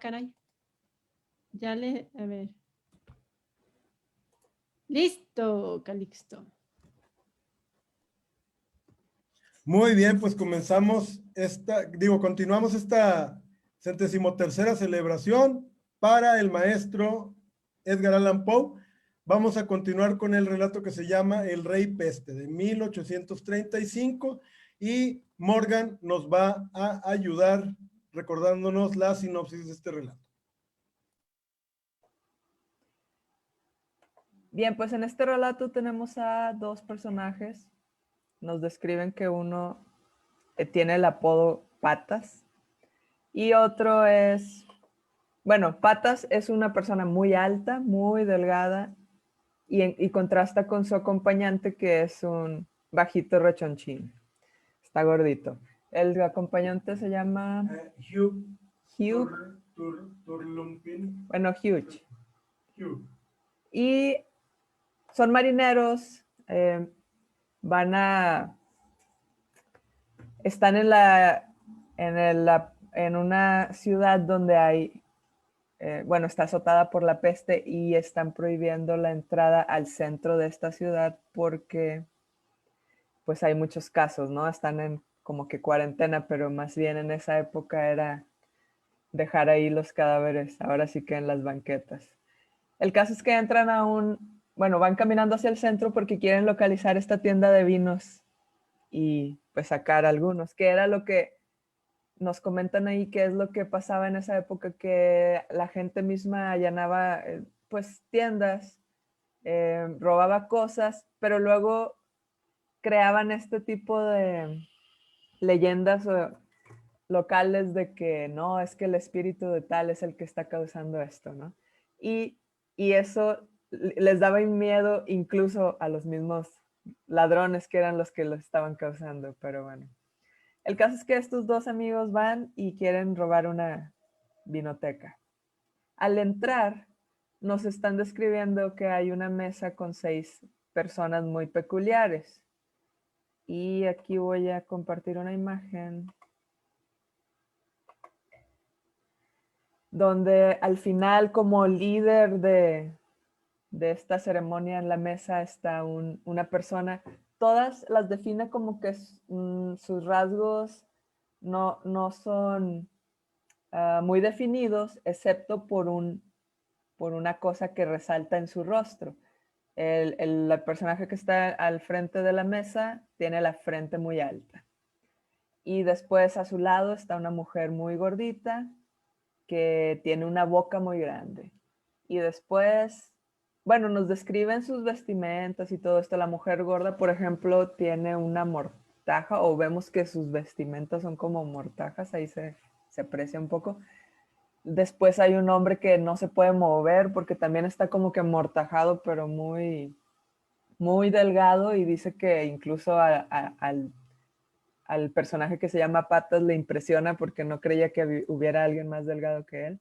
caray. A ver. Listo, Calixto. Muy bien, pues continuamos esta 63ª celebración para el maestro Edgar Allan Poe. Vamos a continuar con el relato que se llama El Rey Peste, de 1835, y Morgan nos va a ayudar recordándonos la sinopsis de este relato. Bien, pues en este relato tenemos a dos personajes. Nos describen que uno tiene el apodo Patas y otro es, bueno, Patas es una persona muy alta, muy delgada y contrasta con su acompañante que es un bajito rechonchín. Está gordito. El acompañante se llama Hugh. Bueno, Hugh. Y son marineros, están en una ciudad donde hay, bueno, está azotada por la peste y están prohibiendo la entrada al centro de esta ciudad porque pues hay muchos casos, ¿no? Están en como que cuarentena, pero más bien en esa época era dejar ahí los cadáveres, ahora sí que en las banquetas. El caso es que entran bueno, van caminando hacia el centro porque quieren localizar esta tienda de vinos y pues sacar algunos, que era lo que nos comentan ahí, que es lo que pasaba en esa época, que la gente misma allanaba pues tiendas, robaba cosas, pero luego creaban este tipo de leyendas locales de que no, es que el espíritu de tal es el que está causando esto, ¿no? Y eso les daba miedo incluso a los mismos ladrones que eran los que lo estaban causando, pero bueno. El caso es que estos dos amigos van y quieren robar una vinoteca. Al entrar, nos están describiendo que hay una mesa con 6 personas muy peculiares. Y aquí voy a compartir una imagen donde al final, como líder de esta ceremonia en la mesa, está una persona. Todas las define como que sus rasgos no son muy definidos, excepto por una cosa que resalta en su rostro. El personaje que está al frente de la mesa tiene la frente muy alta. Y después a su lado está una mujer muy gordita que tiene una boca muy grande. Y después, bueno, nos describen sus vestimentas y todo esto. La mujer gorda, por ejemplo, tiene una mortaja, o vemos que sus vestimentas son como mortajas, ahí se aprecia un poco. Después hay un hombre que no se puede mover porque también está como que amortajado, pero muy, muy delgado, y dice que incluso al personaje que se llama Patas le impresiona porque no creía que hubiera alguien más delgado que él.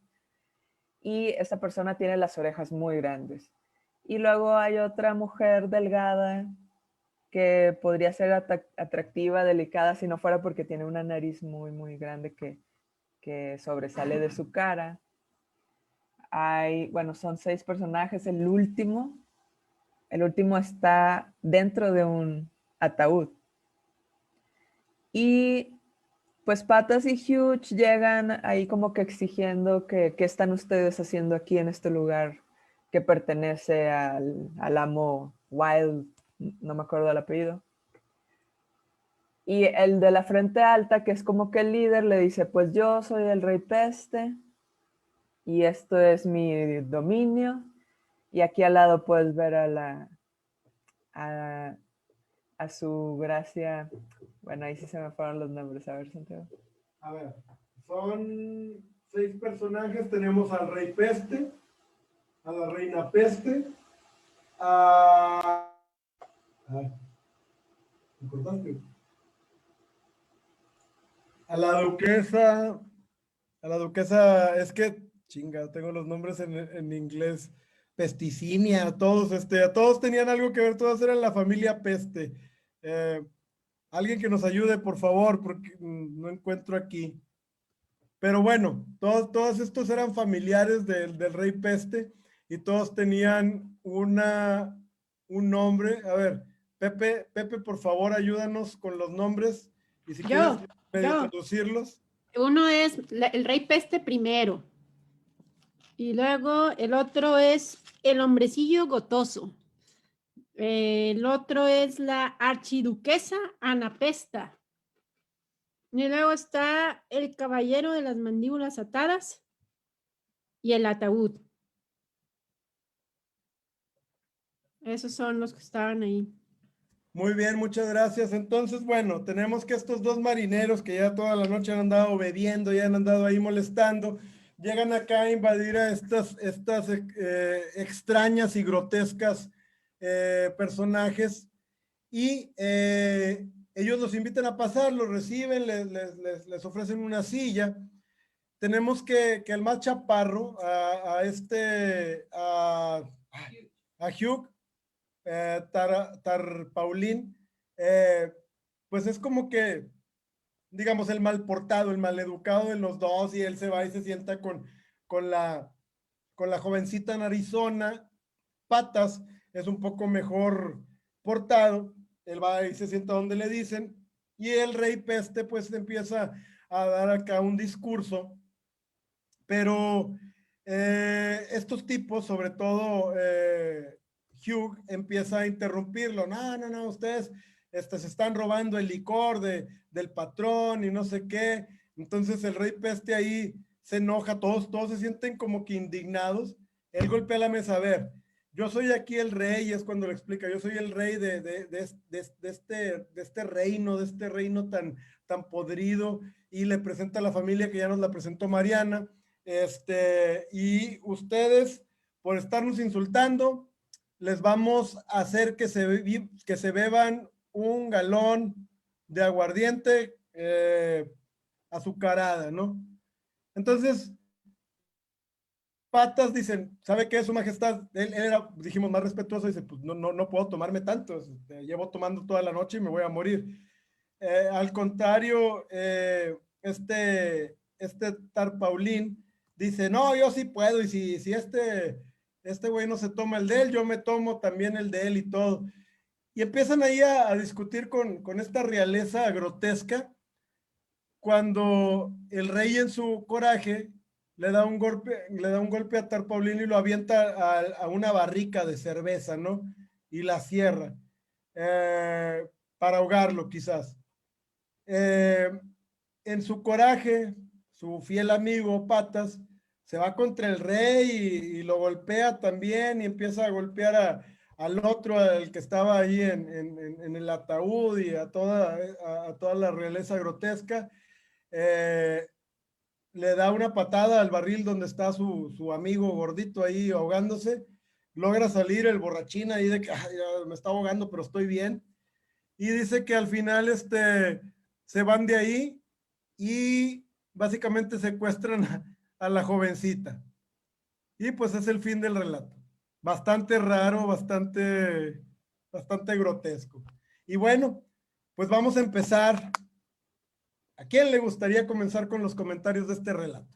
Y esa persona tiene las orejas muy grandes. Y luego hay otra mujer delgada que podría ser atractiva, delicada, si no fuera porque tiene una nariz muy, muy grande que sobresale de su cara. Bueno, son 6 personajes. El último está dentro de un ataúd. Y pues Patas y Hugh llegan ahí como que exigiendo que qué están ustedes haciendo aquí en este lugar que pertenece al amo Wild, no me acuerdo el apellido. Y el de la frente alta, que es como que el líder, le dice, pues yo soy el Rey Peste y esto es mi dominio. Y aquí al lado puedes ver a su gracia. Bueno, ahí sí se me fueron los nombres. A ver, Santiago. A ver, son 6 personajes. Tenemos al Rey Peste, a la Reina Peste, ¿me cortaste? A la duquesa, es que, chinga, tengo los nombres en inglés. Pesticinia, a todos tenían algo que ver, todos eran la familia Peste. Alguien que nos ayude, por favor, porque no encuentro aquí. Pero bueno, todos estos eran familiares del rey peste y todos tenían un nombre. A ver, Pepe, por favor, ayúdanos con los nombres y si quieres medio yo. traducirlos. Uno es el rey peste primero. Y luego el otro es el hombrecillo gotoso. El otro es la archiduquesa Anapesta. Y luego está el caballero de las mandíbulas atadas y el ataúd. Esos son los que estaban ahí. Muy bien, muchas gracias. Entonces, bueno, tenemos que estos dos marineros que ya toda la noche han andado bebiendo, ya han andado ahí molestando, llegan acá a invadir a estas extrañas y grotescas personajes y ellos los invitan a pasar, los reciben, les ofrecen una silla. Tenemos que el más chaparro, a Hugh, Paulín, pues es como que, digamos, el mal portado, el mal educado de los dos, y él se va y se sienta con la jovencita narizona. Patas es un poco mejor portado, él va y se sienta donde le dicen, y el rey peste pues empieza a dar acá un discurso, pero estos tipos, sobre todo Hugh, empieza a interrumpirlo. No, ustedes se están robando el licor del patrón y no sé qué. Entonces el rey peste ahí se enoja, todos se sienten como que indignados. Él golpea la mesa. A ver, yo soy aquí el rey, es cuando le explica, yo soy el rey de este reino tan podrido, y le presenta a la familia que ya nos la presentó Mariana. Y ustedes, por estarnos insultando, les vamos a hacer que se beban un galón de aguardiente azucarada, ¿no? Entonces, Patas dicen, ¿sabe qué, su majestad? Él era, dijimos, más respetuoso, dice, pues no puedo tomarme tanto, llevo tomando toda la noche y me voy a morir. Al contrario, este Tar Paulín dice, no, yo sí puedo, y si este güey no se toma el de él, yo me tomo también el de él y todo. Y empiezan ahí a discutir con esta realeza grotesca, cuando el rey en su coraje le da un golpe a Tar Paulín y lo avienta a una barrica de cerveza, ¿no? Y la cierra, para ahogarlo quizás. En su coraje, su fiel amigo Patas se va contra el rey y lo golpea también, y empieza a golpear al otro, al que estaba ahí en el ataúd, y a toda la realeza grotesca. Le da una patada al barril donde está su amigo gordito ahí ahogándose. Logra salir el borrachín ahí de que me está ahogando, pero estoy bien. Y dice que al final se van de ahí y básicamente secuestran a la jovencita. Y pues es el fin del relato. Bastante raro, bastante grotesco. Y bueno, pues vamos a empezar. ¿A quién le gustaría comenzar con los comentarios de este relato?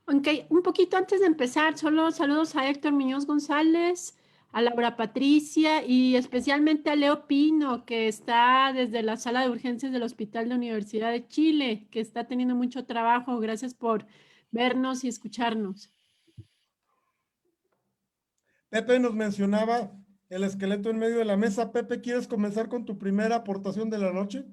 Aunque un poquito antes de empezar, solo saludos a Héctor Muñoz González, a Laura Patricia y especialmente a Leo Pino, que está desde la sala de urgencias del Hospital de Universidad de Chile, que está teniendo mucho trabajo. Gracias por vernos y escucharnos. Pepe nos mencionaba el esqueleto en medio de la mesa. Pepe, ¿quieres comenzar con tu primera aportación de la noche?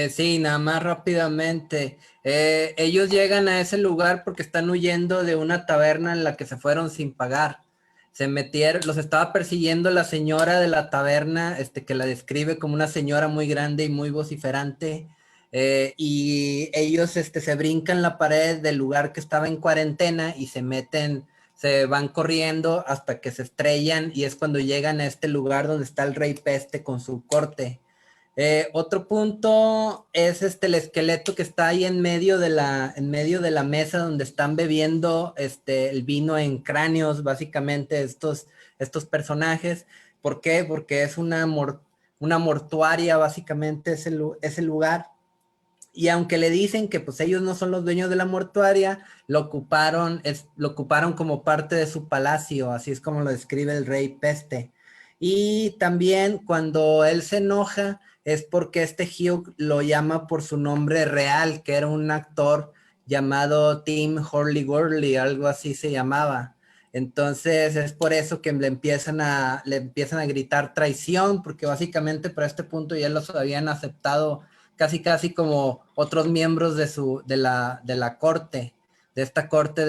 Sí, nada más rápidamente. Ellos llegan a ese lugar porque están huyendo de una taberna en la que se fueron sin pagar. Se metieron, los estaba persiguiendo la señora de la taberna, que la describe como una señora muy grande y muy vociferante. Y ellos se brincan la pared del lugar que estaba en cuarentena y se van corriendo hasta que se estrellan, y es cuando llegan a este lugar donde está el rey peste con su corte. Otro punto es el esqueleto que está ahí en medio de la mesa donde están bebiendo el vino en cráneos, básicamente estos personajes. ¿Por qué? Porque es una mortuaria, básicamente ese lugar. y aunque le dicen que pues ellos no son los dueños de la mortuaria, lo ocuparon como parte de su palacio, así es como lo describe el rey Peste. Y también cuando él se enoja es porque este Hugh lo llama por su nombre real, que era un actor llamado Tim Hurley-Gurley, algo así se llamaba. Entonces es por eso que le empiezan a gritar traición, porque básicamente para este punto ya los habían aceptado casi como otros miembros de la corte, de esta corte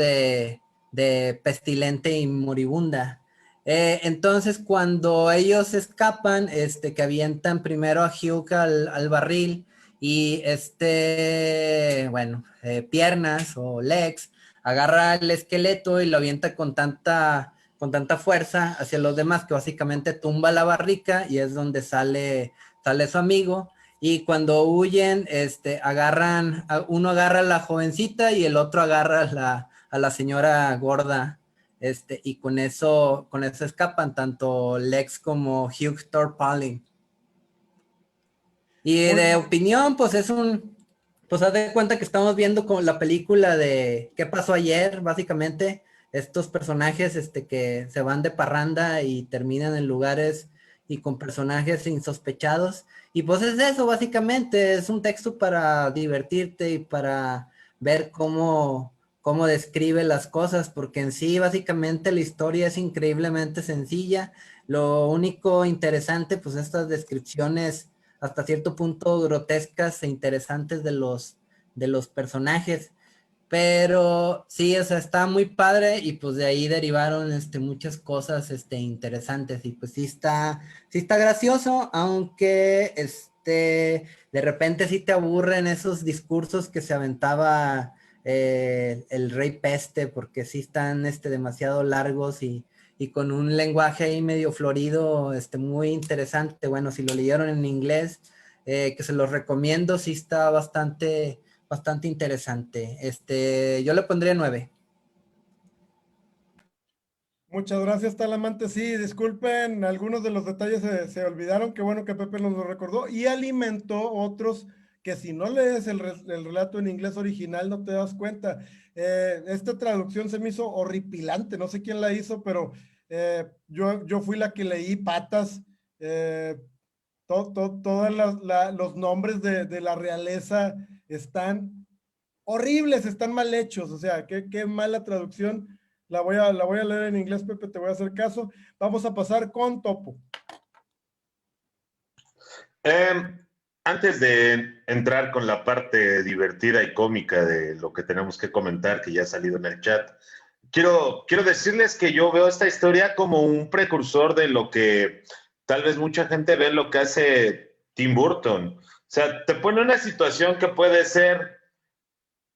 de pestilente y moribunda. Entonces cuando ellos escapan, que avientan primero a Hugh al barril, y Piernas o Legs agarra el esqueleto y lo avienta con tanta fuerza hacia los demás que básicamente tumba la barrica, y es donde sale su amigo. Y cuando huyen, uno agarra a la jovencita y el otro agarra a la señora gorda, y con eso escapan tanto Lex como Hugh Thorpe. Y de opinión, pues pues haz de cuenta que estamos viendo como la película de ¿Qué pasó ayer? Básicamente, estos personajes que se van de parranda y terminan en lugares y con personajes insospechados. Y pues es eso, básicamente, es un texto para divertirte y para ver cómo describe las cosas, porque en sí, básicamente, la historia es increíblemente sencilla. Lo único interesante, pues estas descripciones hasta cierto punto grotescas e interesantes de los personajes, pero sí, o sea, está muy padre, y pues de ahí derivaron muchas cosas interesantes, y pues sí está gracioso, aunque de repente sí te aburren esos discursos que se aventaba el rey Peste, porque sí están demasiado largos y con un lenguaje ahí medio florido, muy interesante. Bueno, si lo leyeron en inglés, que se los recomiendo, sí está bastante interesante. Yo le pondría 9. Muchas gracias, Talamante. Sí, disculpen, algunos de los detalles se olvidaron. Qué bueno que Pepe nos lo recordó y alimentó otros que si no lees el relato en inglés original no te das cuenta. Esta traducción se me hizo horripilante, no sé quién la hizo, pero yo fui la que leí Patas. Todos los nombres de la realeza están horribles, están mal hechos. O sea, qué mala traducción. La voy a leer en inglés, Pepe, te voy a hacer caso. Vamos a pasar con Topo. Antes de entrar con la parte divertida y cómica de lo que tenemos que comentar, que ya ha salido en el chat, quiero decirles que yo veo esta historia como un precursor de lo que tal vez mucha gente ve lo que hace Tim Burton. O sea, te pone una situación que puede ser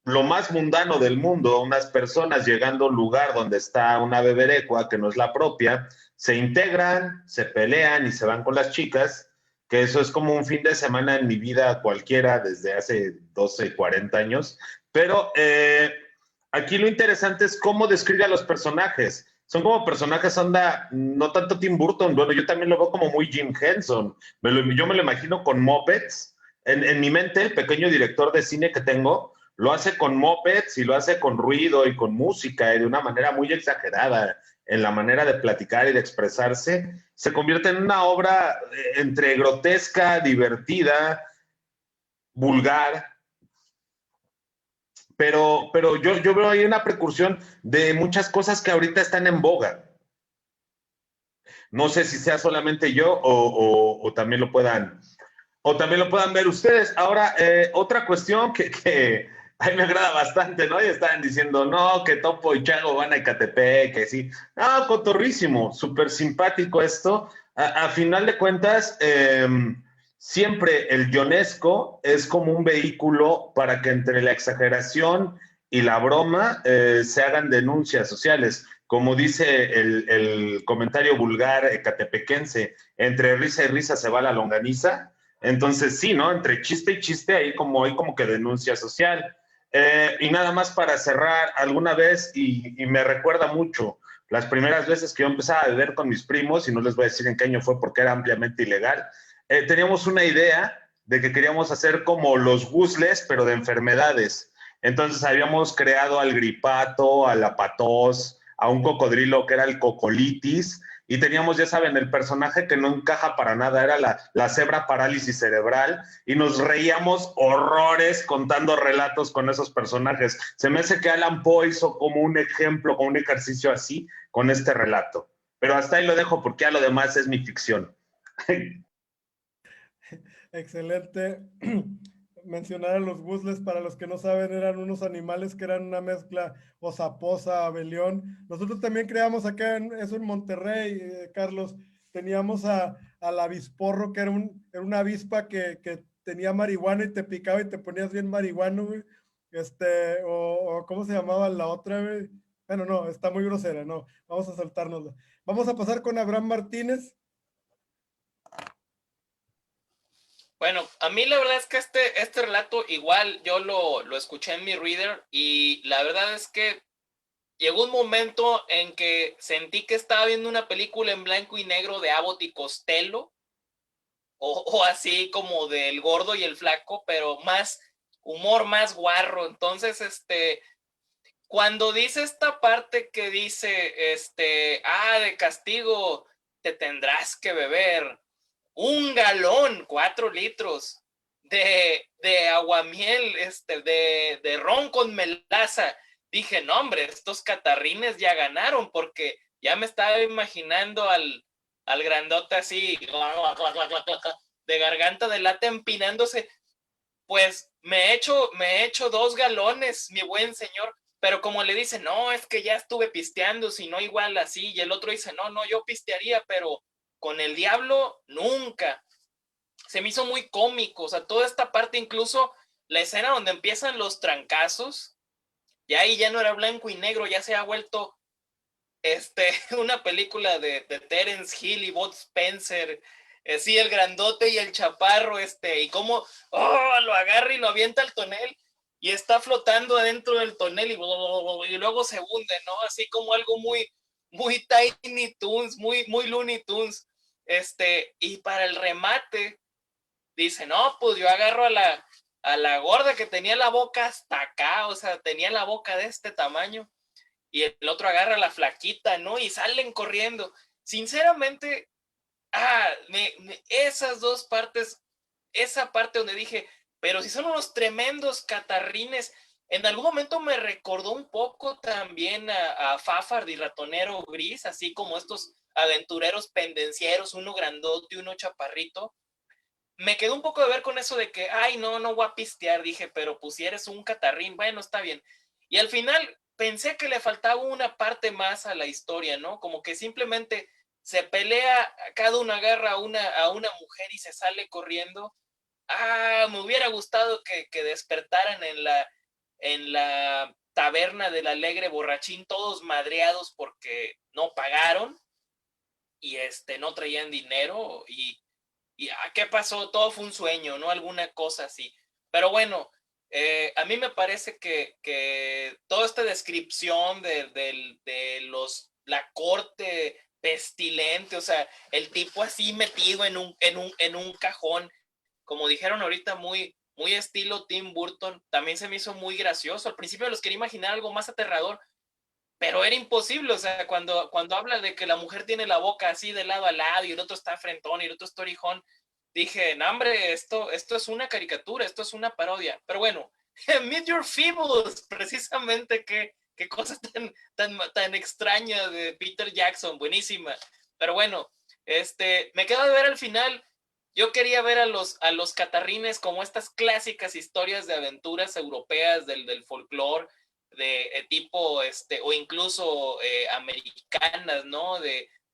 lo más mundano del mundo, unas personas llegando a un lugar donde está una beberecua que no es la propia, se integran, se pelean y se van con las chicas, que eso es como un fin de semana en mi vida cualquiera desde hace 12, 40 años, pero aquí lo interesante es cómo describe a los personajes. Son como personajes onda, no tanto Tim Burton, bueno, yo también lo veo como muy Jim Henson, yo me lo imagino con mopeds, en mi mente el pequeño director de cine que tengo, lo hace con mopeds y lo hace con ruido y con música y de una manera muy exagerada en la manera de platicar y de expresarse. Se convierte en una obra entre grotesca, divertida, vulgar, pero yo veo ahí una precursión de muchas cosas que ahorita están en boga. No sé si sea solamente yo o también lo puedan ver ustedes. Ahora, otra cuestión que a mí me agrada bastante, ¿no? Y estaban diciendo, no, que Topo y Chago van a Ecatepec, que sí. No, cotorrísimo, súper simpático esto. A final de cuentas, siempre el guionesco es como un vehículo para que entre la exageración y la broma se hagan denuncias sociales. Como dice el comentario vulgar ecatepequense, entre risa y risa se va la longaniza. Entonces, sí, ¿no? Entre chiste y chiste hay como que denuncia social. Y nada más para cerrar, alguna vez, y me recuerda mucho, las primeras veces que yo empezaba a beber con mis primos, y no les voy a decir en qué año fue porque era ampliamente ilegal, teníamos una idea de que queríamos hacer como los guzles, pero de enfermedades. Entonces habíamos creado al gripato, a la patos, a un cocodrilo que era el cocolitis, y teníamos, ya saben, el personaje que no encaja para nada, era la cebra parálisis cerebral, y nos reíamos horrores contando relatos con esos personajes. Se me hace que Allan Poe hizo como un ejemplo, como un ejercicio así, con este relato. Pero hasta ahí lo dejo porque ya lo demás es mi ficción. Excelente. Mencionar a los guzles, para los que no saben, eran unos animales que eran una mezcla osaposa, abelión. Nosotros también creamos acá, eso en Monterrey, Carlos, teníamos al avisporro, que era una avispa que tenía marihuana y te picaba y te ponías bien marihuano, güey. O ¿cómo se llamaba la otra, güey? Bueno, no, está muy grosera, no, vamos a saltárnosla. Vamos a pasar con Abraham Martínez. Bueno, a mí la verdad es que este relato igual yo lo escuché en mi reader y la verdad es que llegó un momento en que sentí que estaba viendo una película en blanco y negro de Abbott y Costello o así como del gordo y el flaco, pero más humor, más guarro. Entonces, cuando dice esta parte que dice, de castigo te tendrás que beber 1 galón, 4 litros de aguamiel, de ron con melaza. Dije, no, hombre, estos catarrines ya ganaron, porque ya me estaba imaginando al grandote así, de garganta de lata empinándose. Pues me he hecho 2 galones, mi buen señor. Pero como le dice, no, es que ya estuve pisteando, si no igual así. Y el otro dice, no, yo pistearía, pero con el diablo nunca. Se me hizo muy cómico, o sea, toda esta parte, incluso la escena donde empiezan los trancazos, ya ahí ya no era blanco y negro, ya se ha vuelto una película de Terence Hill y Bud Spencer, sí, el grandote y el chaparro, y cómo lo agarra y lo avienta al tonel y está flotando adentro del tonel y luego se hunde, ¿no? Así como algo muy, muy Tiny Toons, muy, muy Looney Tunes. Y para el remate, dice, no, pues yo agarro a la gorda que tenía la boca hasta acá, o sea, tenía la boca de este tamaño, y el otro agarra a la flaquita, ¿no? Y salen corriendo. Sinceramente, esas dos partes, esa parte donde dije, pero si son unos tremendos catarrines, en algún momento me recordó un poco también a Fafard y Ratonero Gris, así como estos aventureros pendencieros, uno grandote y uno chaparrito. Me quedó un poco de ver con eso de que, ay, no voy a pistear, dije, pero pues si eres un catarrín, bueno, está bien. Y al final pensé que le faltaba una parte más a la historia, ¿no? Como que simplemente se pelea, cada uno agarra a una mujer y se sale corriendo. Me hubiera gustado que despertaran en la taberna del Alegre Borrachín, todos madreados porque no pagaron y no traían dinero y ¿qué pasó? Todo fue un sueño, ¿no? Alguna cosa así. Pero bueno, a mí me parece que toda esta descripción de la corte pestilente, o sea, el tipo así metido en un cajón, como dijeron ahorita, muy, muy estilo Tim Burton, también se me hizo muy gracioso. Al principio los quería imaginar algo más aterrador, pero era imposible, o sea, cuando habla de que la mujer tiene la boca así de lado a lado y el otro está frentón y el otro está orijón, dije, no, hombre, esto es una caricatura, esto es una parodia. Pero bueno, Meet Your Feebles, precisamente, qué cosa tan extraña de Peter Jackson, buenísima. Pero bueno, me quedo de ver al final. Yo quería ver a los catarrines como estas clásicas historias de aventuras europeas del folclore, de tipo, o incluso americanas, ¿no?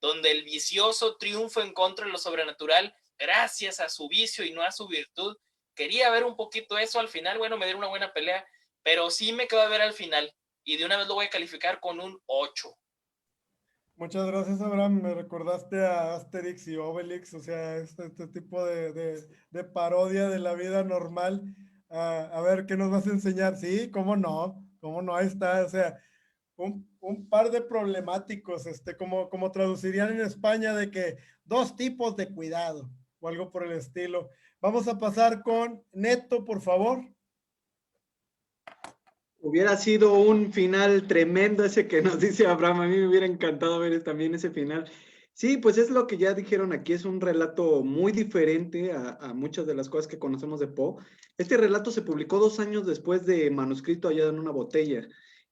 Donde el vicioso triunfa en contra de lo sobrenatural gracias a su vicio y no a su virtud. Quería ver un poquito eso al final. Bueno, me dieron una buena pelea, pero sí me quedo a ver al final y de una vez lo voy a calificar con un 8. Muchas gracias, Abraham. Me recordaste a Asterix y Obelix, o sea, este tipo de parodia de la vida normal. A ver, ¿qué nos vas a enseñar? Sí, cómo no, ahí está, o sea, un par de problemáticos, como traducirían en España, de que 2 tipos de cuidado, o algo por el estilo. Vamos a pasar con Neto, por favor. Hubiera sido un final tremendo ese que nos dice Abraham. A mí me hubiera encantado ver también ese final. Sí, pues es lo que ya dijeron aquí, es un relato muy diferente a muchas de las cosas que conocemos de Poe. Este relato se publicó 2 años después de Manuscrito hallado en una botella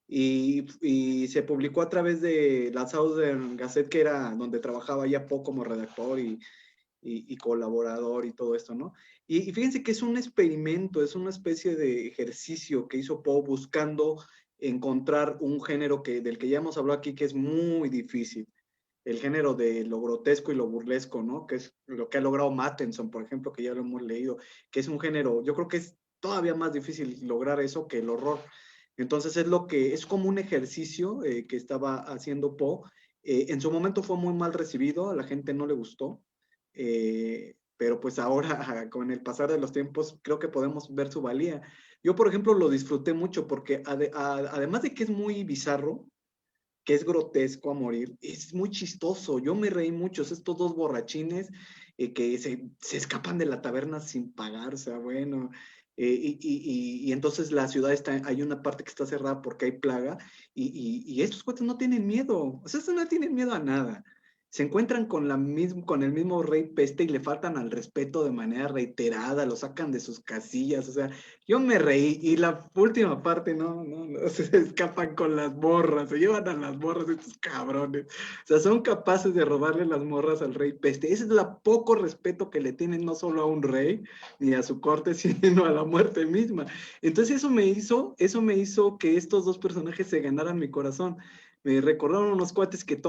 y se publicó a través de la Southern Gazette, que era donde trabajaba ya Poe como redactor y colaborador y todo esto, ¿no? Y fíjense que es un experimento, es una especie de ejercicio que hizo Poe buscando encontrar un género del que ya hemos hablado aquí, que es muy difícil, el género de lo grotesco y lo burlesco, ¿no? Que es lo que ha logrado Mattenson, por ejemplo, que ya lo hemos leído, que es un género, yo creo que es todavía más difícil lograr eso que el horror. Entonces es como un ejercicio que estaba haciendo Poe. En su momento fue muy mal recibido, a la gente no le gustó, pero pues ahora con el pasar de los tiempos creo que podemos ver su valía. Yo, por ejemplo, lo disfruté mucho porque además de que es muy bizarro, que es grotesco a morir, es muy chistoso. Yo me reí mucho, estos dos borrachines que se escapan de la taberna sin pagar, o sea, bueno. Y entonces la ciudad hay una parte que está cerrada porque hay plaga y estos cuates no tienen miedo, o sea, estos no tienen miedo a nada. Se encuentran con el mismo rey peste y le faltan al respeto de manera reiterada, lo sacan de sus casillas, o sea, yo me reí y la última parte, no, se escapan con las morras, se llevan a las morras estos cabrones. O sea, son capaces de robarle las morras al rey peste. Ese es el poco respeto que le tienen no solo a un rey ni a su corte, sino a la muerte misma. Entonces eso me hizo que estos dos personajes se ganaran mi corazón. Me recordaron unos cuates que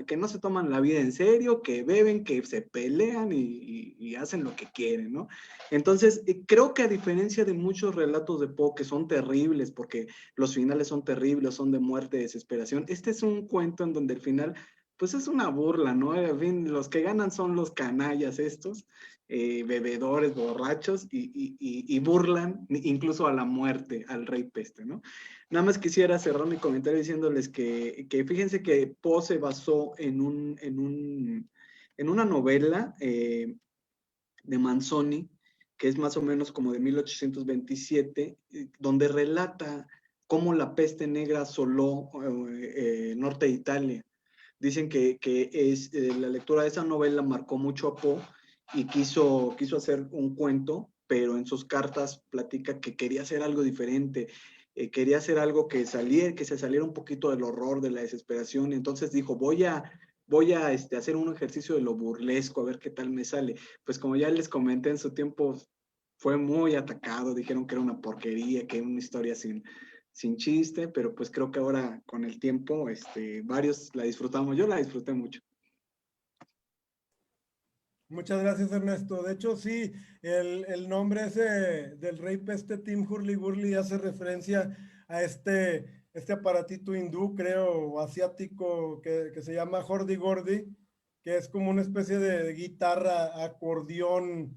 que no se toman la vida en serio, que beben, que se pelean y hacen lo que quieren, ¿no? Entonces, creo que a diferencia de muchos relatos de Poe que son terribles, porque los finales son terribles, son de muerte, desesperación, este es un cuento en donde el final, pues es una burla, ¿no? En fin, los que ganan son los canallas estos, bebedores, borrachos, y burlan incluso a la muerte, al rey peste, ¿no? Nada más quisiera cerrar mi comentario diciéndoles que fíjense que Poe se basó en una novela de Manzoni, que es más o menos como de 1827, donde relata cómo la peste negra asoló norte de Italia. Dicen que la lectura de esa novela marcó mucho a Poe y quiso hacer un cuento, pero en sus cartas platica que quería hacer algo diferente, quería hacer algo que se saliera un poquito del horror, de la desesperación. Entonces dijo, voy a hacer un ejercicio de lo burlesco, a ver qué tal me sale. Pues como ya les comenté en su tiempo, fue muy atacado, dijeron que era una porquería, que era una historia sin chiste, pero pues creo que ahora con el tiempo, varios la disfrutamos, yo la disfruté mucho. Muchas gracias, Ernesto. De hecho, sí, el nombre ese del rey peste Tim Hurly-Burly hace referencia a este aparatito hindú, creo, o asiático, que se llama Hordy-Gordy, que es como una especie de guitarra, acordeón,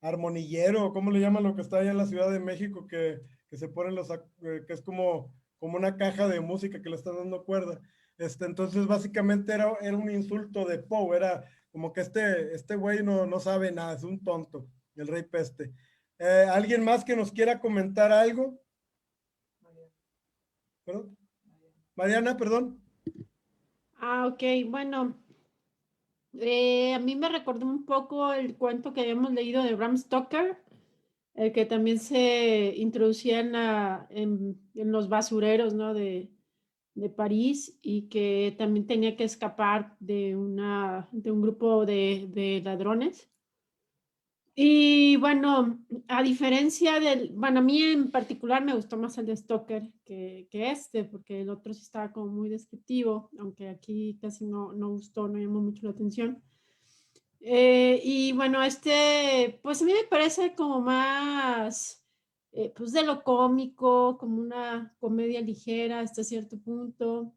armonillero, ¿cómo le llaman lo que está allá en la Ciudad de México? Que se ponen que es como una caja de música que le están dando cuerda. Entonces, básicamente era un insulto de Poe, era como que este güey no sabe nada, es un tonto, el rey peste. ¿Alguien más que nos quiera comentar algo? ¿Perdón? Mariana, perdón. Ok, bueno, a mí me recordó un poco el cuento que habíamos leído de Bram Stoker, el que también se introducía en los basureros, ¿no? de París y que también tenía que escapar de un grupo de ladrones. Y bueno, a diferencia bueno, a mí en particular me gustó más el de Stoker que porque el otro sí estaba como muy descriptivo, aunque aquí casi no gustó, no llamó mucho la atención. Y bueno, pues a mí me parece como más, pues de lo cómico, como una comedia ligera hasta cierto punto.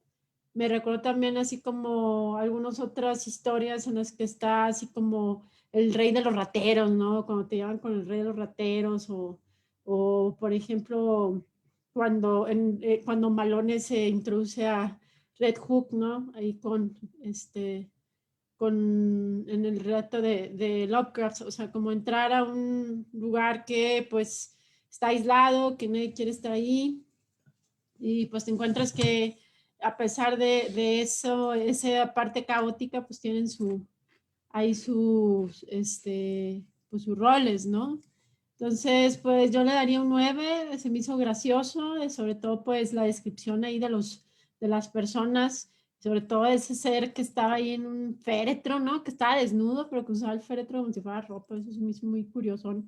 Me recuerdo también así como algunas otras historias en las que está así como el rey de los rateros, ¿no? Cuando te llevan con el rey de los rateros o por ejemplo, cuando Malone se introduce a Red Hook, ¿no? Ahí con en el relato de Lovecraft, o sea, como entrar a un lugar que pues está aislado, que nadie quiere estar ahí, y pues te encuentras que a pesar de eso, esa parte caótica, pues tienen ahí pues sus roles, ¿no? Entonces, pues yo le daría un 9, se me hizo gracioso, sobre todo pues la descripción ahí de las personas, sobre todo ese ser que estaba ahí en un féretro, ¿no? Que estaba desnudo, pero que usaba el féretro como si fuera ropa, eso se me hizo muy curioso.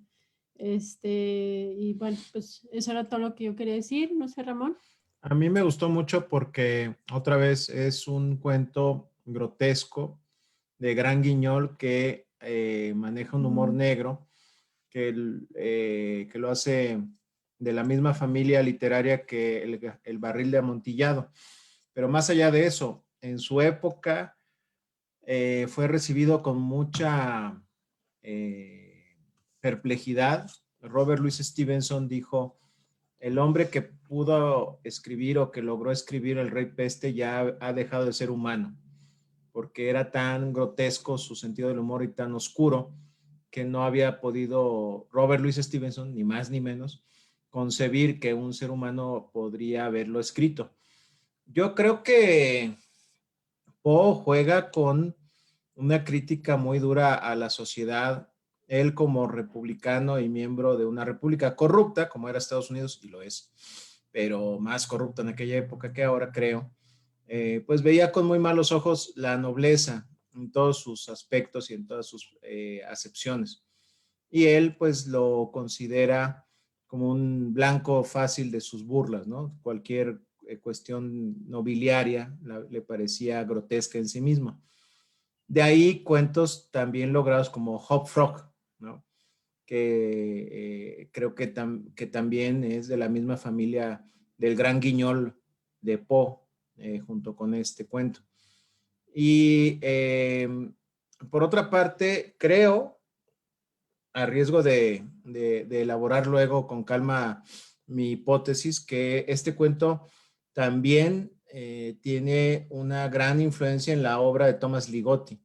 Y bueno, pues eso era todo lo que yo quería decir, no sé, Ramón. A mí me gustó mucho porque otra vez es un cuento grotesco de Gran Guiñol que maneja un humor negro que lo hace de la misma familia literaria que el Barril de Amontillado. Pero más allá de eso, en su época fue recibido con mucha perplejidad. Robert Louis Stevenson dijo, el hombre que pudo escribir o que logró escribir El Rey Peste ya ha dejado de ser humano, porque era tan grotesco su sentido del humor y tan oscuro que no había podido Robert Louis Stevenson, ni más ni menos, concebir que un ser humano podría haberlo escrito. Yo creo que Poe juega con una crítica muy dura a la sociedad. Él como republicano y miembro de una república corrupta, como era Estados Unidos, y lo es, pero más corrupta en aquella época que ahora, creo, pues veía con muy malos ojos la nobleza en todos sus aspectos y en todas sus acepciones. Y él pues lo considera como un blanco fácil de sus burlas, ¿no? Cualquier cuestión nobiliaria le parecía grotesca en sí misma. De ahí cuentos también logrados como Hop Frog, ¿no? Que creo que también es de la misma familia del Gran Guiñol de Poe, junto con este cuento. Y por otra parte, creo, a riesgo de elaborar luego con calma mi hipótesis, que este cuento también tiene una gran influencia en la obra de Thomas Ligotti.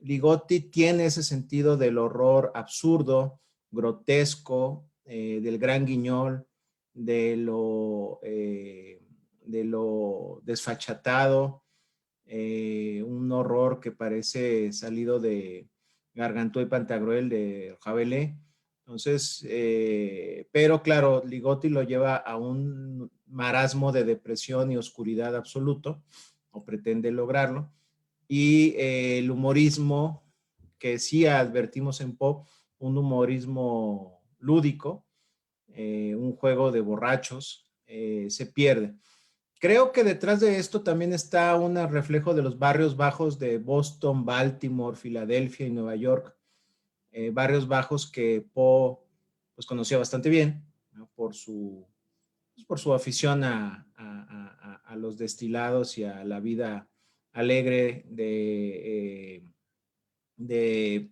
Ligotti tiene ese sentido del horror absurdo, grotesco, del gran guiñol, de lo desfachatado, un horror que parece salido de Gargantúa y Pantagruel de Rabelais. Entonces, pero claro, Ligotti lo lleva a un marasmo de depresión y oscuridad absoluto, o pretende lograrlo, y el humorismo que sí advertimos en Poe, un humorismo lúdico, un juego de borrachos, se pierde. Creo que detrás de esto también está un reflejo de los barrios bajos de Boston, Baltimore, Filadelfia y Nueva York, barrios bajos que Poe pues, conocía bastante bien, ¿no? por su afición a los destilados y a la vida alegre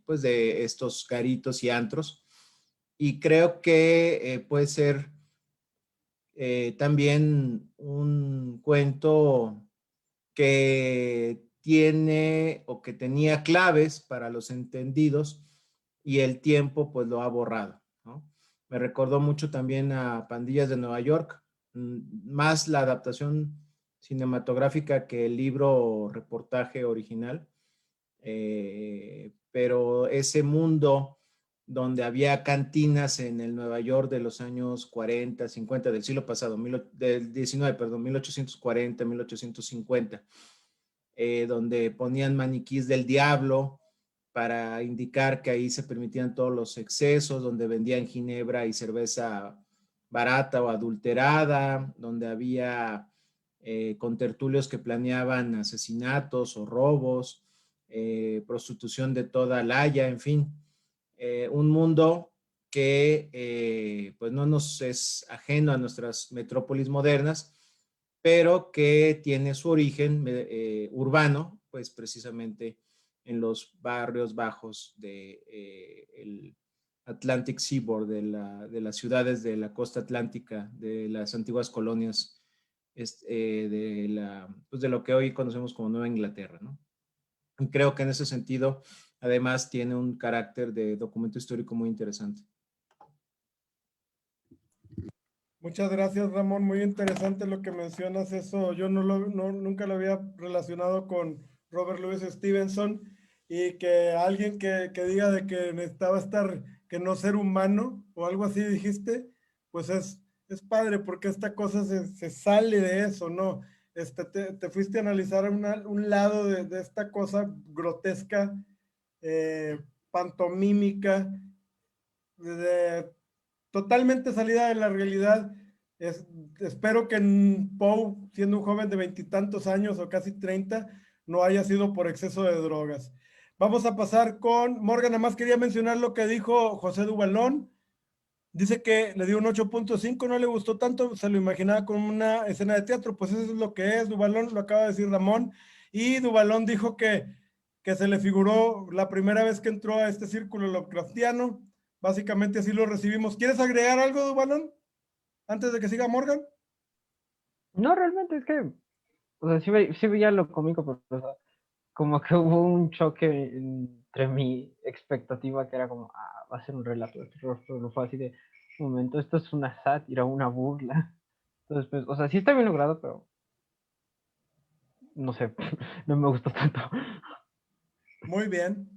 pues de estos garitos y antros. Y creo que puede ser también un cuento que tiene o que tenía claves para los entendidos y el tiempo pues lo ha borrado, ¿no? Me recordó mucho también a Pandillas de Nueva York, más la adaptación cinematográfica que el libro reportaje original, pero ese mundo donde había cantinas en el Nueva York de los años 40, 50 del siglo pasado, del 19, perdón, 1840, 1850, donde ponían maniquís del diablo para indicar que ahí se permitían todos los excesos, donde vendían ginebra y cerveza barata o adulterada, donde había contertulios que planeaban asesinatos o robos, prostitución de toda la haya, en fin, un mundo que pues no nos es ajeno a nuestras metrópolis modernas, pero que tiene su origen urbano, pues precisamente en los barrios bajos del Atlantic Seaboard, de las ciudades de la costa atlántica, de las antiguas colonias, pues de lo que hoy conocemos como Nueva Inglaterra, ¿no? Y creo que en ese sentido, además, tiene un carácter de documento histórico muy interesante. Muchas gracias, Ramón. Muy interesante lo que mencionas. Eso yo nunca lo había relacionado con Robert Louis Stevenson, y que alguien que diga de que necesitaba estar, que no ser humano o algo así dijiste, pues es padre, porque esta cosa se sale de eso, ¿no? Te fuiste a analizar un lado de esta cosa grotesca, pantomímica, totalmente salida de la realidad. Espero que Poe, siendo un joven de 20 y tantos años o casi 30, no haya sido por exceso de drogas. Vamos a pasar con Morgan. Nada más quería mencionar lo que dijo José Duvalón. Dice que le dio un 8.5, no le gustó tanto, se lo imaginaba como una escena de teatro. Pues eso es lo que es, Duvalón, lo acaba de decir Ramón. Y Duvalón dijo que se le figuró la primera vez que entró a este círculo Lovecraftiano. Básicamente así lo recibimos. ¿Quieres agregar algo, Duvalón, antes de que siga Morgan? No, realmente es que, o sea, sí veía lo cómico, pero o sea, como que hubo un choque entre mi expectativa, que era como, va a ser un relato de terror, pero no fue así de, un momento, esto es una sátira, una burla. Entonces, pues, o sea, sí está bien logrado, pero no sé, no me gustó tanto. Muy bien.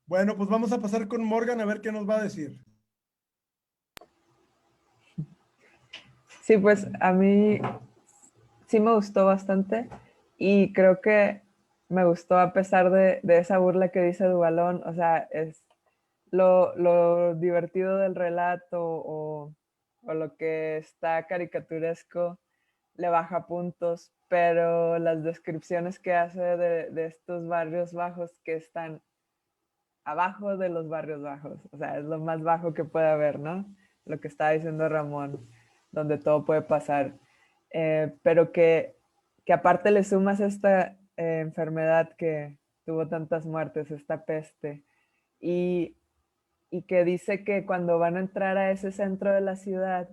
Bueno, pues vamos a pasar con Morgan a ver qué nos va a decir. Sí, pues a mí sí me gustó bastante, y creo que me gustó a pesar de esa burla que dice Duvalón. O sea, es lo divertido del relato, o lo que está caricaturesco le baja puntos, pero las descripciones que hace de estos barrios bajos que están abajo de los barrios bajos, o sea, es lo más bajo que puede haber, ¿no? Lo que estaba diciendo Ramón, donde todo puede pasar. Pero que aparte le sumas esta enfermedad que tuvo tantas muertes, esta peste, y, y que dice que cuando van a entrar a ese centro de la ciudad,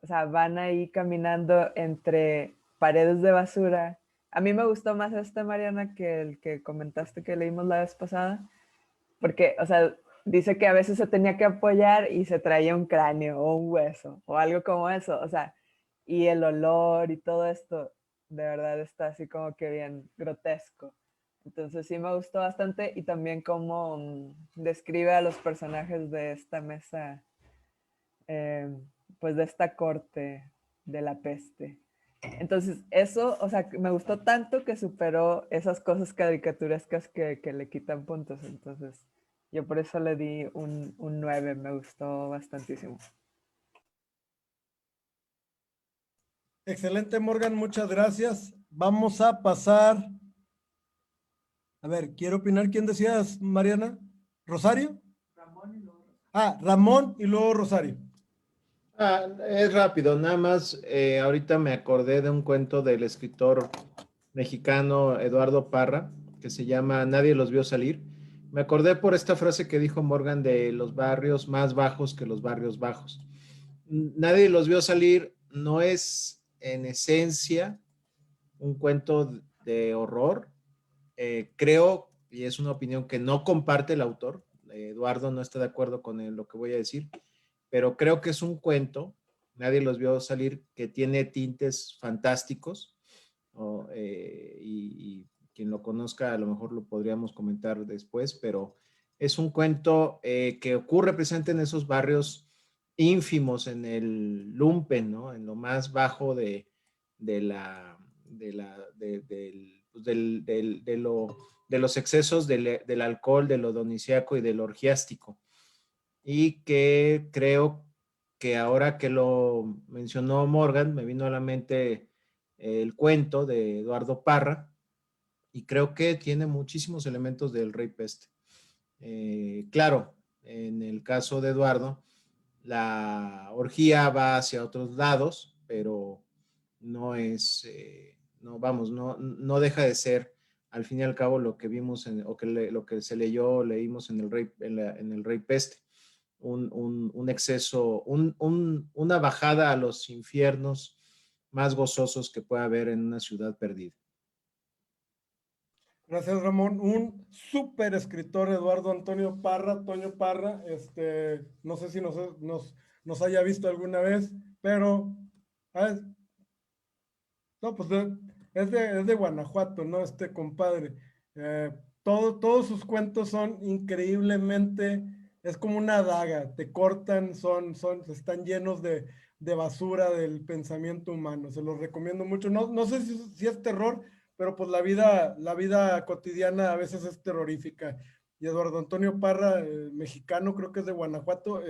o sea, van ahí caminando entre paredes de basura. A mí me gustó más este, Mariana, que el que comentaste que leímos la vez pasada, porque, o sea, dice que a veces se tenía que apoyar y se traía un cráneo o un hueso o algo como eso, o sea, y el olor y todo esto, de verdad está así como que bien grotesco. Entonces sí me gustó bastante, y también cómo describe a los personajes de esta mesa, eh, pues de esta corte de la peste. Entonces eso, o sea, me gustó tanto que superó esas cosas caricaturescas que le quitan puntos. Entonces yo por eso le di un 9, me gustó bastantísimo. Excelente, Morgan, muchas gracias. Vamos a pasar. A ver, quiero opinar. ¿Quién decías, Mariana? ¿Rosario? Ramón y luego Rosario. Es rápido, nada más. Ahorita me acordé de un cuento del escritor mexicano Eduardo Parra, que se llama Nadie los vio salir. Me acordé por esta frase que dijo Morgan de los barrios más bajos que los barrios bajos. Nadie los vio salir no es en esencia un cuento de horror. Creo, y es una opinión que no comparte el autor, Eduardo no está de acuerdo con lo que voy a decir, pero creo que es un cuento, Nadie los vio salir, que tiene tintes fantásticos, ¿no? Y quien lo conozca a lo mejor lo podríamos comentar después, pero es un cuento que ocurre presente en esos barrios ínfimos, en el lumpen, ¿no? En lo más bajo de los excesos del alcohol, de lo dionisíaco y del orgiástico. Y que creo que ahora que lo mencionó Morgan, me vino a la mente el cuento de Eduardo Parra, y creo que tiene muchísimos elementos del Rey Peste. Claro, en el caso de Eduardo, la orgía va hacia otros lados, pero no es, no deja de ser, al fin y al cabo, lo que vimos lo que se leyó, leímos en el Rey Peste. Un exceso, una bajada a los infiernos más gozosos que pueda haber en una ciudad perdida. Gracias, Ramón. Un súper escritor, Eduardo Antonio Parra, Toño Parra. No sé si nos haya visto alguna vez, pero ¿sabes? No, pues es de Guanajuato, ¿no? Este compadre. Todos sus cuentos son increíblemente, es como una daga, te cortan, están llenos de basura del pensamiento humano. Se los recomiendo mucho. No sé si es terror, pero pues la vida cotidiana a veces es terrorífica. Y Eduardo Antonio Parra, mexicano, creo que es de Guanajuato,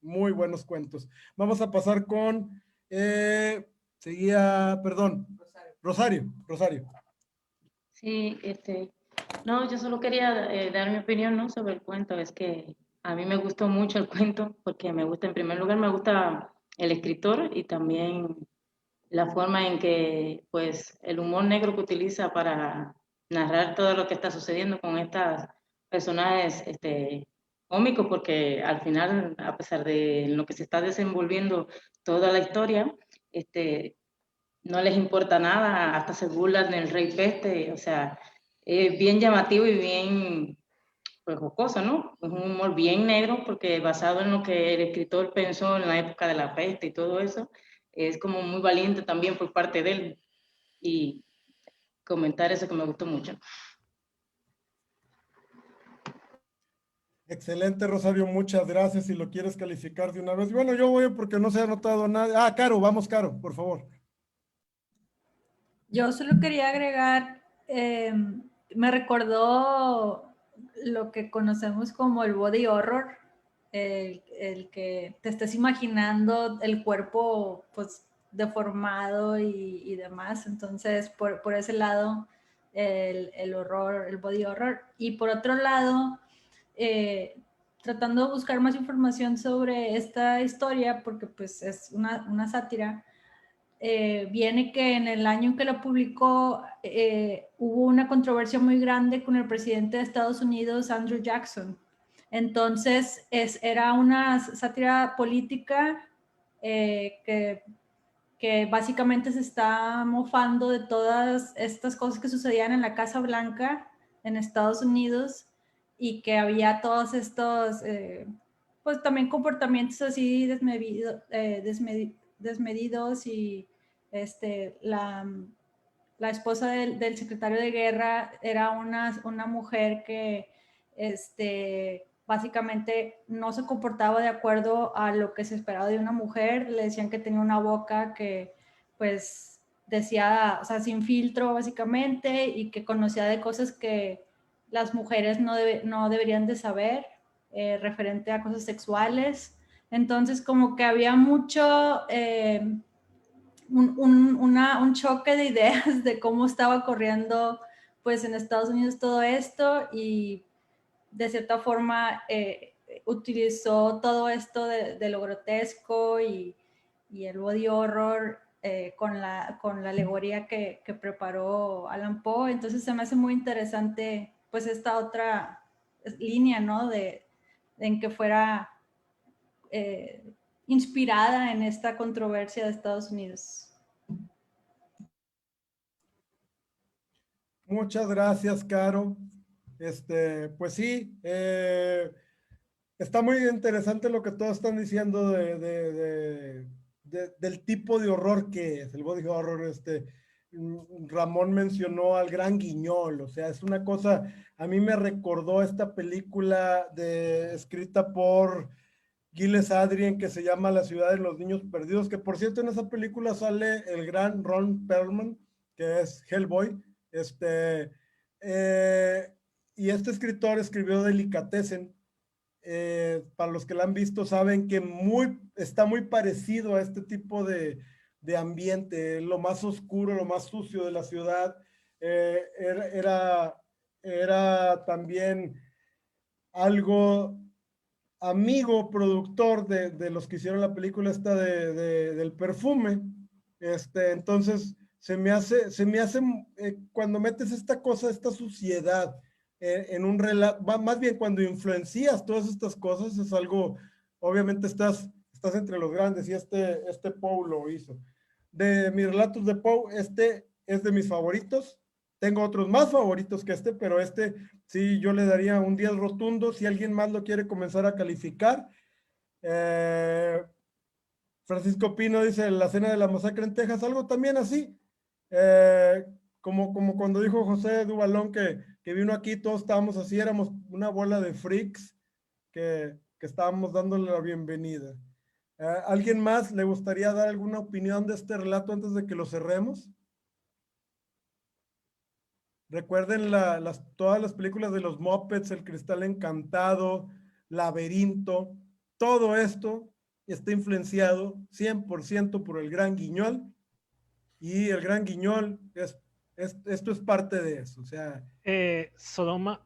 muy buenos cuentos. Vamos a pasar con, seguía, perdón, Rosario. Sí, no, yo solo quería dar mi opinión, ¿no? Sobre el cuento. Es que a mí me gustó mucho el cuento porque me gusta, en primer lugar, me gusta el escritor y también la forma en que, pues, el humor negro que utiliza para narrar todo lo que está sucediendo con estos personajes, cómicos, porque al final, a pesar de lo que se está desenvolviendo toda la historia, no les importa nada, hasta se burlan del rey peste, o sea, es bien llamativo y bien, pues, jocoso, ¿no? Es un humor bien negro porque basado en lo que el escritor pensó en la época de la peste y todo eso, es como muy valiente también por parte de él y comentar eso que me gustó mucho. Excelente, Rosario, muchas gracias. Si lo quieres calificar de una vez. Bueno, yo voy porque no se ha anotado nada. Ah, Caro, vamos, Caro, por favor. Yo solo quería agregar, me recordó lo que conocemos como el body horror, el que te estés imaginando el cuerpo pues deformado y demás. Entonces, por ese lado, el horror, el body horror. Y por otro lado, tratando de buscar más información sobre esta historia, porque pues es una sátira, viene que en el año en que lo publicó hubo una controversia muy grande con el presidente de Estados Unidos, Andrew Jackson. Entonces era una sátira política que básicamente se está mofando de todas estas cosas que sucedían en la Casa Blanca en Estados Unidos y que había todos estos, pues también comportamientos así desmedidos y la esposa del secretario de guerra era una mujer que básicamente no se comportaba de acuerdo a lo que se esperaba de una mujer. Le decían que tenía una boca que pues decía, o sea, sin filtro básicamente, y que conocía de cosas que las mujeres no deberían de saber, referente a cosas sexuales. Entonces como que había mucho un choque de ideas de cómo estaba corriendo pues en Estados Unidos todo esto, y de cierta forma utilizó todo esto de lo grotesco y el body horror con la alegoría que preparó Allan Poe. Entonces se me hace muy interesante pues esta otra línea, ¿no? En que fuera inspirada en esta controversia de Estados Unidos. Muchas gracias, Caro. Pues sí, está muy interesante lo que todos están diciendo del tipo de horror que es el body horror. Ramón mencionó al Gran Guiñol, o sea, es una cosa, a mí me recordó esta película escrita por Gilles Adrien que se llama La ciudad de los niños perdidos, que por cierto en esa película sale el gran Ron Perlman, que es Hellboy. Y este escritor escribió Delicatessen. Para los que la han visto saben que está muy parecido a este tipo de ambiente, lo más oscuro, lo más sucio de la ciudad. Era también algo amigo productor de los que hicieron la película esta del perfume. Entonces se me hace cuando metes esta cosa, esta suciedad en un relato, más bien cuando influencias todas estas cosas, es algo, obviamente estás entre los grandes, y Poe lo hizo. De mis relatos de Poe, es de mis favoritos. Tengo otros más favoritos que este, pero este sí yo le daría un 10 rotundo. Si alguien más lo quiere comenzar a calificar. Francisco Pino dice La Cena de la Masacre en Texas, algo también así. Como cuando dijo José Duvalón que vino aquí, todos estábamos así, éramos una bola de freaks que estábamos dándole la bienvenida. ¿Alguien más le gustaría dar alguna opinión de este relato antes de que lo cerremos? Recuerden todas las películas de los Muppets, El Cristal Encantado, Laberinto, todo esto está influenciado 100% por el Gran Guiñol, y el Gran Guiñol esto es parte de eso. O sea, Sodoma.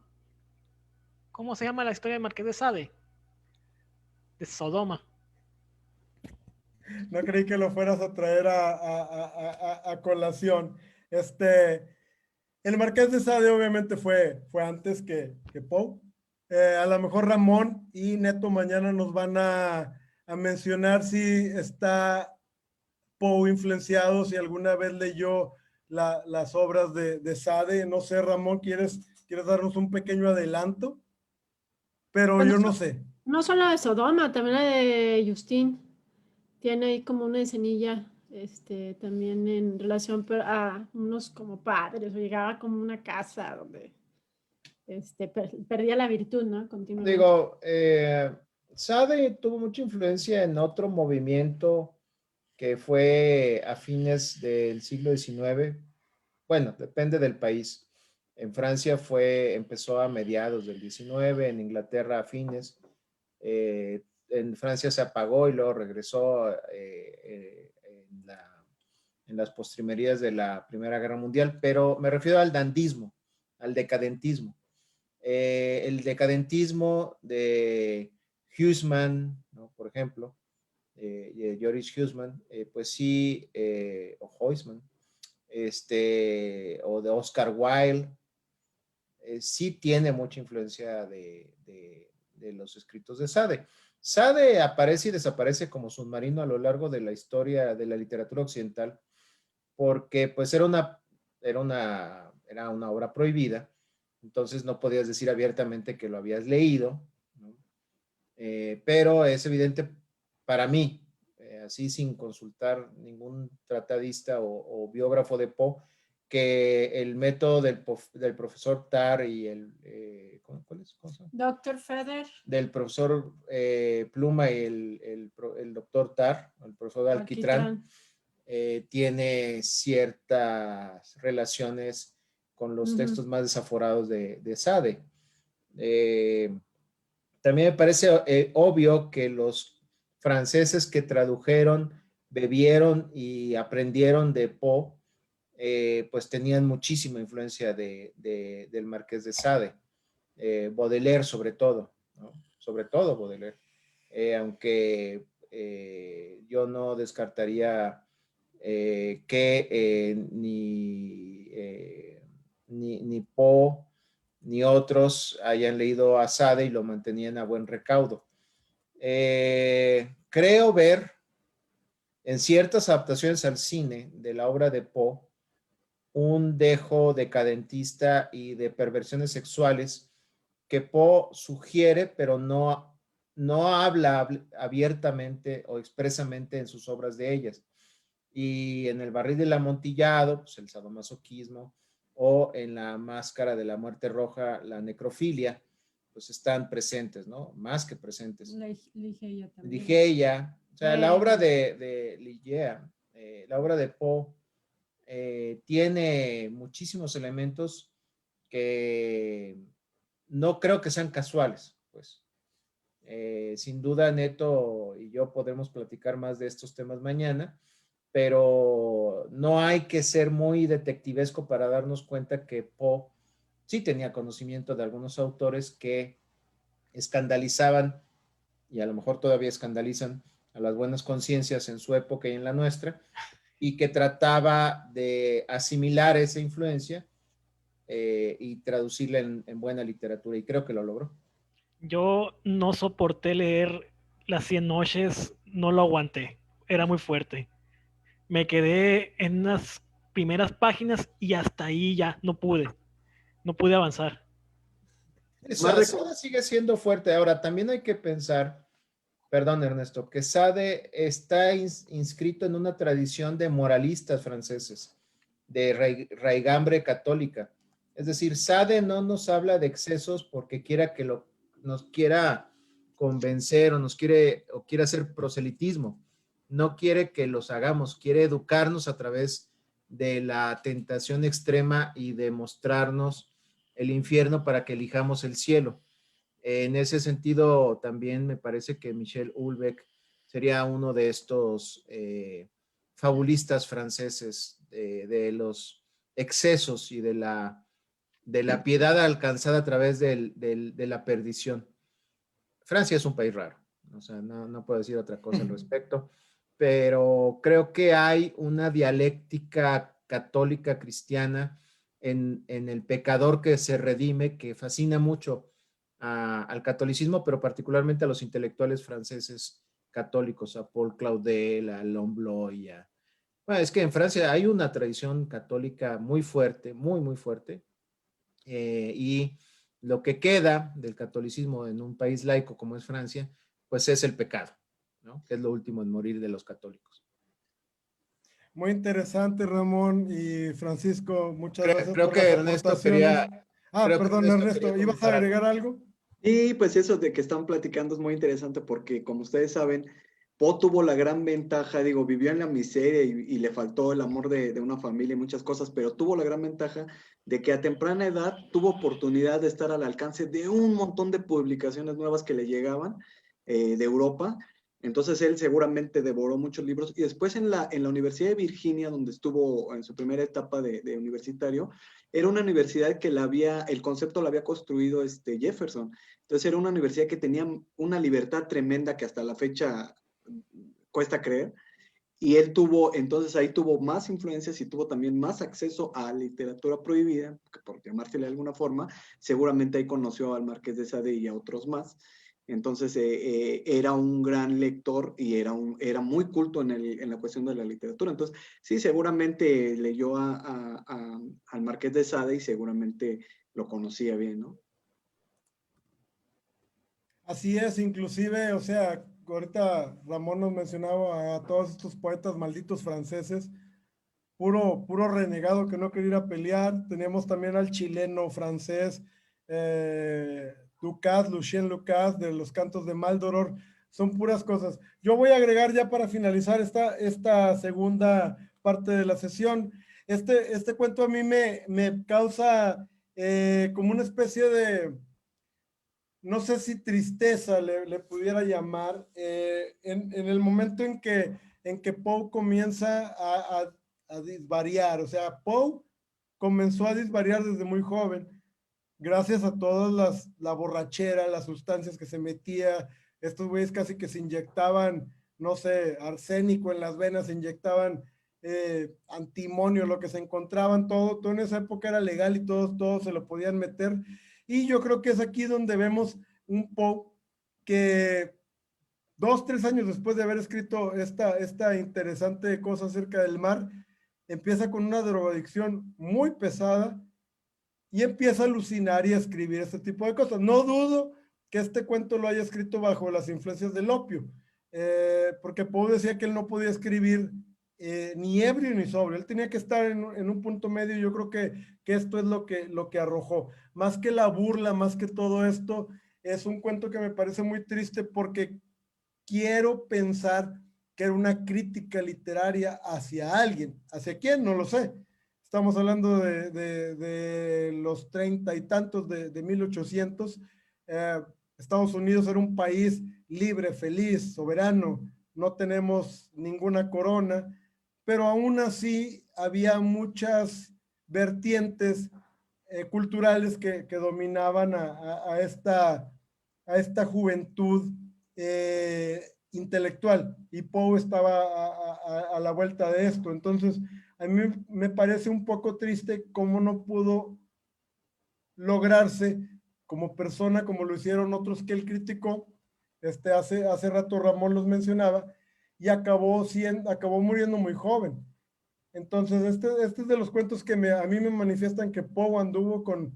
¿Cómo se llama la historia de Marqués de Sade? De Sodoma. No creí que lo fueras a traer a colación. El Marqués de Sade obviamente fue antes que Poe. A lo mejor Ramón y Neto mañana nos van a mencionar si está Poe influenciado, si alguna vez leyó las obras de Sade. No sé, Ramón, ¿quieres darnos un pequeño adelanto? Pero Bueno, yo no sé. No solo de Sodoma, también la de Justin. Tiene ahí como una escenilla, también en relación a unos como padres, o llegaba como una casa donde perdía la virtud, ¿no? Continuamente. Digo, Sade tuvo mucha influencia en otro movimiento que fue a fines del siglo XIX. Bueno, depende del país. En Francia empezó a mediados del XIX, en Inglaterra a fines. En Francia se apagó y luego regresó en las postrimerías de la Primera Guerra Mundial, pero me refiero al dandismo, al decadentismo. El decadentismo de Huysmans, ¿no? Por ejemplo, Joris Huysmans, pues sí, o Huysmans, o de Oscar Wilde, sí tiene mucha influencia de los escritos de Sade. Sade aparece y desaparece como submarino a lo largo de la historia de la literatura occidental, porque pues era una obra prohibida, entonces no podías decir abiertamente que lo habías leído, ¿no? Pero es evidente para mí, así sin consultar ningún tratadista o biógrafo de Poe, que el método del profesor Tarr y ¿cuál es? Dr. Feather. Del profesor Pluma y el doctor Tarr, el profesor Alquitrán, tiene ciertas relaciones con los textos más desaforados de Sade. También me parece obvio que los franceses que tradujeron, bebieron y aprendieron de Poe, pues tenían muchísima influencia del Marqués de Sade. Baudelaire sobre todo, ¿no? Sobre todo Baudelaire. Aunque yo no descartaría que ni Poe ni otros hayan leído a Sade y lo mantenían a buen recaudo. Creo ver en ciertas adaptaciones al cine de la obra de Poe un dejo decadentista y de perversiones sexuales que Poe sugiere, pero no habla abiertamente o expresamente en sus obras de ellas. Y en El barril del amontillado, pues el sadomasoquismo, o en La máscara de la muerte roja, la necrofilia, pues están presentes, ¿no? Más que presentes. Ligeia también. Ligeia, o sea, la obra de Ligeia, la obra de Poe, tiene muchísimos elementos que no creo que sean casuales, pues. Sin duda, Neto y yo podremos platicar más de estos temas mañana, pero no hay que ser muy detectivesco para darnos cuenta que Poe sí tenía conocimiento de algunos autores que escandalizaban, y a lo mejor todavía escandalizan, a las buenas conciencias en su época y en la nuestra, y que trataba de asimilar esa influencia y traducirla en buena literatura, y creo que lo logró. Yo no soporté leer Las 100 noches, no lo aguanté, era muy fuerte. Me quedé en unas primeras páginas y hasta ahí ya no pude avanzar. Sade sigue siendo fuerte. Ahora, también hay que pensar, perdón Ernesto, que Sade está inscrito en una tradición de moralistas franceses, de raigambre católica. Es decir, Sade no nos habla de excesos porque quiera que nos quiera convencer o quiere hacer proselitismo. No quiere que los hagamos, quiere educarnos a través de la tentación extrema y de mostrarnos el infierno para que elijamos el cielo. En ese sentido, también me parece que Michel Houellebecq sería uno de estos fabulistas franceses de los excesos y de la piedad alcanzada a través de la perdición. Francia es un país raro, o sea, no puedo decir otra cosa al respecto, pero creo que hay una dialéctica católica cristiana en el pecador que se redime, que fascina mucho al catolicismo, pero particularmente a los intelectuales franceses católicos, a Paul Claudel, a Longloy. Bueno, es que en Francia hay una tradición católica muy fuerte, muy, muy fuerte, y lo que queda del catolicismo en un país laico como es Francia, pues es el pecado, ¿no? Que es lo último en morir de los católicos. Muy interesante, Ramón y Francisco. Muchas gracias creo por que las Ernesto aportaciones. creo que Perdón, Ernesto, ¿ibas a agregar algo? Y pues eso de que están platicando es muy interesante porque, como ustedes saben, Poe tuvo la gran ventaja, digo, vivió en la miseria y le faltó el amor de una familia y muchas cosas, pero tuvo la gran ventaja de que a temprana edad tuvo oportunidad de estar al alcance de un montón de publicaciones nuevas que le llegaban de Europa. Entonces él seguramente devoró muchos libros y después en la Universidad de Virginia, donde estuvo en su primera etapa de universitario, era una universidad que el concepto lo había construido Jefferson. Entonces era una universidad que tenía una libertad tremenda que hasta la fecha cuesta creer. Y él entonces ahí tuvo más influencias y tuvo también más acceso a literatura prohibida, por llamársele de alguna forma. Seguramente ahí conoció al Marqués de Sade y a otros más. Entonces era un gran lector y era muy culto en la cuestión de la literatura. Entonces, sí, seguramente leyó al Marqués de Sade y seguramente lo conocía bien, ¿no? Así es, inclusive, o sea, ahorita Ramón nos mencionaba a todos estos poetas malditos franceses, puro renegado que no quería ir a pelear. Teníamos también al chileno francés, Lucien Lucas, de los cantos de Maldoror. Son puras cosas. Yo voy a agregar ya para finalizar esta segunda parte de la sesión. Este cuento a mí me causa como una especie de, no sé si tristeza le pudiera llamar, en el momento en que Poe comienza a disvariar. O sea, Poe comenzó a disvariar desde muy joven, gracias a todas la borrachera, las sustancias que se metía. Estos güeyes casi que se inyectaban, no sé, arsénico en las venas, se inyectaban antimonio, lo que se encontraban, todo en esa época era legal y todos se lo podían meter. Y yo creo que es aquí donde vemos un Poe que 2-3 años después de haber escrito esta interesante cosa acerca del mar, empieza con una drogadicción muy pesada y empieza a alucinar y a escribir este tipo de cosas. No dudo que este cuento lo haya escrito bajo las influencias del opio, porque Poe decía que él no podía escribir ni ebrio ni sobrio. Él tenía que estar en un punto medio. Yo creo que esto es lo que arrojó. Más que la burla, más que todo esto, es un cuento que me parece muy triste porque quiero pensar que era una crítica literaria hacia alguien. ¿Hacia quién? No lo sé. Estamos hablando de los 30 y tantos de 1800. Estados Unidos era un país libre, feliz, soberano. No tenemos ninguna corona, pero aún así había muchas vertientes culturales que dominaban a esta juventud intelectual, y Poe estaba a la vuelta de esto. Entonces, a mí me parece un poco triste cómo no pudo lograrse como persona, como lo hicieron otros que él criticó. Hace rato Ramón los mencionaba, y acabó muriendo muy joven. Entonces, este es de los cuentos que a mí me manifiestan que Poe anduvo con,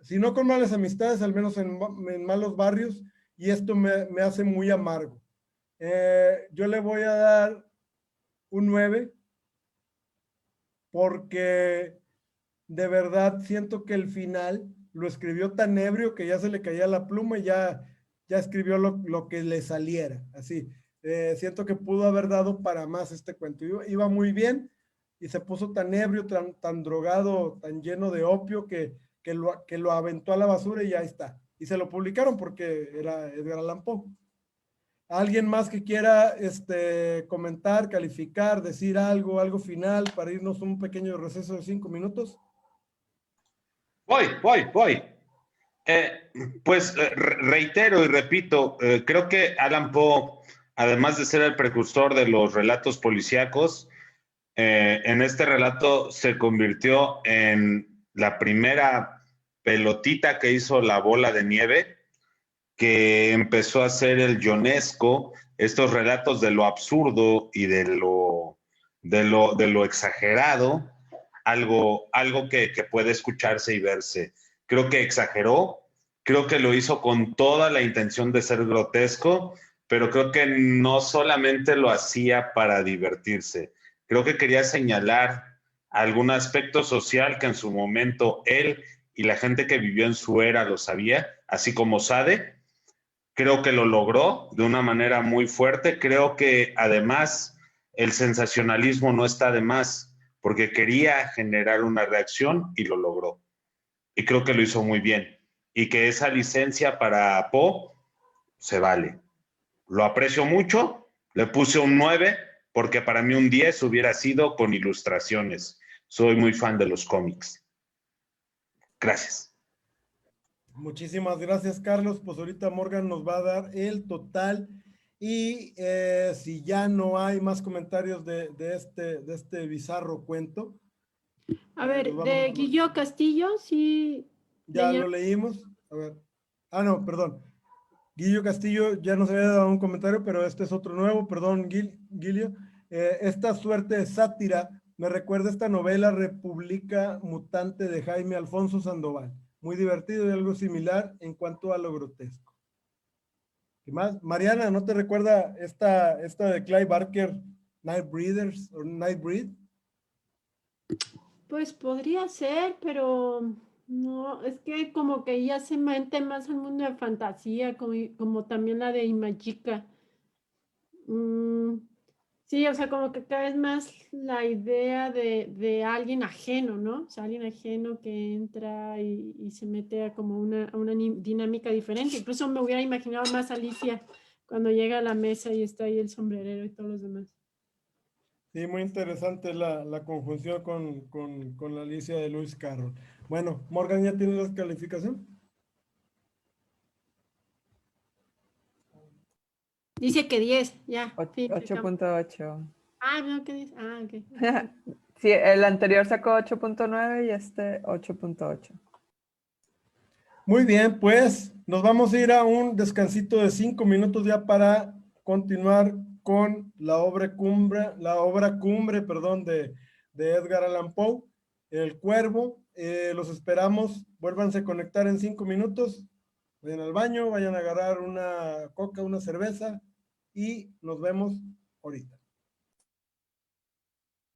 si no con malas amistades, al menos en malos barrios, y esto me hace muy amargo. Yo le voy a dar un 9, porque de verdad siento que el final lo escribió tan ebrio que ya se le caía la pluma y ya escribió lo que le saliera, así. Siento que pudo haber dado para más este cuento. Iba muy bien y se puso tan ebrio, tan drogado, tan lleno de opio que lo aventó a la basura y ya está. Y se lo publicaron porque era Edgar Allan Poe. ¿Alguien más que quiera comentar, calificar, decir algo final para irnos un pequeño receso de 5 minutos? Voy. Pues reitero y repito, creo que Allan Poe, además de ser el precursor de los relatos policíacos, en este relato se convirtió en la primera pelotita que hizo la bola de nieve, que empezó a hacer el guionesco, estos relatos de lo absurdo y de lo exagerado, algo que puede escucharse y verse. Creo que exageró, creo que lo hizo con toda la intención de ser grotesco, pero creo que no solamente lo hacía para divertirse. Creo que quería señalar algún aspecto social que en su momento él y la gente que vivió en su era lo sabía, así como Sade. Creo que lo logró de una manera muy fuerte. Creo que además el sensacionalismo no está de más, porque quería generar una reacción y lo logró. Y creo que lo hizo muy bien. Y que esa licencia para Poe se vale. Lo aprecio mucho, le puse un 9, porque para mí un 10 hubiera sido con ilustraciones. Soy muy fan de los cómics. Gracias. Muchísimas gracias, Carlos. Pues ahorita Morgan nos va a dar el total. Y si ya no hay más comentarios de este bizarro cuento. A ver, de Guillo Castillo, sí. Ya lo leímos. A ver. Ah, no, perdón. Guillo Castillo ya nos había dado un comentario, pero este es otro nuevo. Perdón, Guillo. Esta suerte de sátira me recuerda esta novela República Mutante de Jaime Alfonso Sandoval. Muy divertido y algo similar en cuanto a lo grotesco. ¿Qué más? Mariana, ¿no te recuerda esta de Clive Barker, Nightbreeders o Nightbreed? Pues podría ser, pero no, es que como que ya se mete más al mundo de fantasía, como también la de Imagica. Sí, o sea, como que cada vez más la idea de alguien ajeno, ¿no? O sea, alguien ajeno que entra y se mete a como una dinámica diferente. Incluso me hubiera imaginado más a Alicia cuando llega a la mesa y está ahí el sombrerero y todos los demás. Sí, muy interesante la conjunción con la Alicia de Lewis Carroll. Bueno, Morgan, ¿ya tiene la calificación? Dice que 10, ya. 8.8. Ah, no, que 10. Ah, ok. Sí, el anterior sacó 8.9 y este 8.8. Muy bien, pues nos vamos a ir a un descansito de 5 minutos ya para continuar con la obra cumbre, de Edgar Allan Poe, El Cuervo. Los esperamos, vuélvanse a conectar en 5 minutos, vayan al baño, vayan a agarrar una coca, una cerveza y nos vemos ahorita.